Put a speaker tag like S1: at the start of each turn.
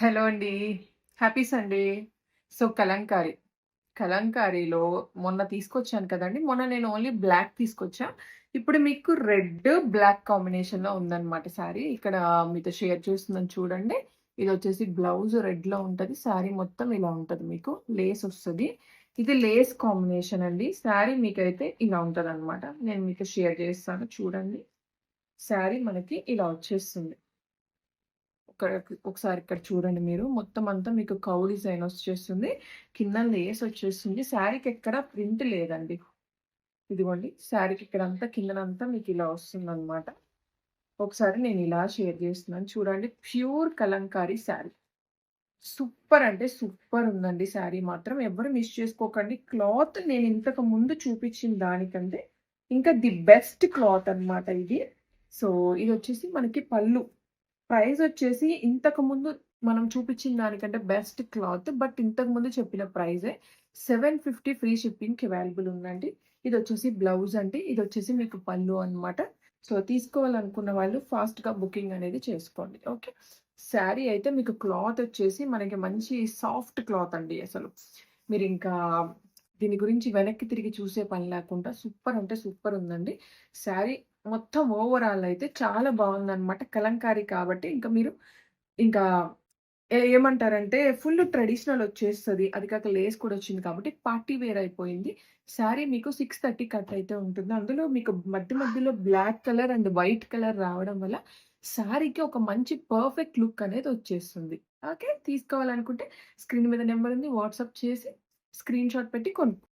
S1: Hello అండి. Happy Sunday. So, Kalamkari. కలంకారీలో మొన్న తీసుకొచ్చాను కదండీ! మొన్న నేను ఓన్లీ బ్లాక్ తీసుకొచ్చా. ఇప్పుడు మీకు రెడ్, బ్లాక్ కాంబినేషన్‌లో ఉందన్నమాట శారీ. ఇక్కడ మీతో షేర్ చేస్తున్నాను చూడండి. ఇదొచ్చేసి బ్లౌజ్ రెడ్‌లో ఉంటది. శారీ మొత్తం ఇలా ఉంటది మీకు. లేస్ ఒస్తది. ఇది లేస్ కాంబినేషన్ అండి. శారీ మీకైతే ఇలా ఉంటదన్నమాట. నేను మీకు షేర్ చేస్తాను చూడండి. శారీ మనకి ఇలా వచ్చేస్తుంది. ఇక్కడ ఒకసారి ఇక్కడ చూడండి మీరు. మొత్తం అంతా మీకు కౌ డిజైన్ వచ్చేస్తుంది. కింద లేస్ వచ్చేస్తుంది. శారీకి ఎక్కడ ప్రింట్ లేదండి. ఇదిగోండి శారీకి ఇక్కడంతా కిందనంతా మీకు ఇలా వస్తుందనమాట. ఒకసారి నేను ఇలా షేర్ చేస్తున్నాను చూడండి. ప్యూర్ కలంకారీ శారీ. సూపర్ అంటే సూపర్ ఉందండి శారీ మాత్రం. ఎవ్వరు మిస్ చేసుకోకండి. క్లాత్ నేను ఇంతకు ముందు చూపించిన దానికంటే ఇంకా ది బెస్ట్ క్లాత్ అన్నమాట ఇది. సో, ఇదొచ్చేసి మనకి పళ్ళు. ప్రైజొచ్చేసి ఇంతకుముందు మనం చూపిచ్చిన దానికంటే బెస్ట్ క్లాత్. బట్ ఇంతకుముందు చెప్పిన ప్రైజే. 750 ఫ్రీ షిప్పింగ్‌కి అవైలబుల్ ఉందండి. ఇదొచ్చేసి బ్లౌజ్ అండి. ఇదొచ్చేసి మీకు పళ్ళు అన్నమాట. సో, తీసుకోవాలనుకున్న వాళ్ళు ఫాస్ట్‌గా బుకింగ్ అనేది చేసుకోండి. ఓకే. శారీ అయితే మీకు క్లాతొచ్చేసి మనకి మంచి సాఫ్ట్ క్లాత్ అండి అసలు. మీరింకా దీని గురించి వెనక్కి తిరిగి చూసే పని లేకుండా సూపర్ అంటే సూపర్ ఉందండి. శారీ మొత్తం ఓవరాల్ అయితే చాలా బావుందనమాట. కలంకారీ కాబట్టి ఇంక మీరు ఇంకా ఏమంటారంటే ఫుల్ ట్రెడిషనల్ వచ్చేస్తది. అది కాక లేస్ కూడా వచ్చింది కాబట్టి పార్టీ వేర్ అయిపోయింది. శారీ మీకు 630 కట్ అయితే ఉంటుంది. అందులో మీకు మధ్య మధ్యలో black colour and white colour రావడం వల్ల శారీకి ఒక మంచి పర్ఫెక్ట్ లుక్ అనేది వచ్చేస్తుంది. ఓకే. తీసుకోవాలనుకుంటే స్క్రీన్ మీద నంబర్ ఉంది. వాట్సాప్ చేసి స్క్రీన్‌షాట్ పెట్టి కొనుక్కో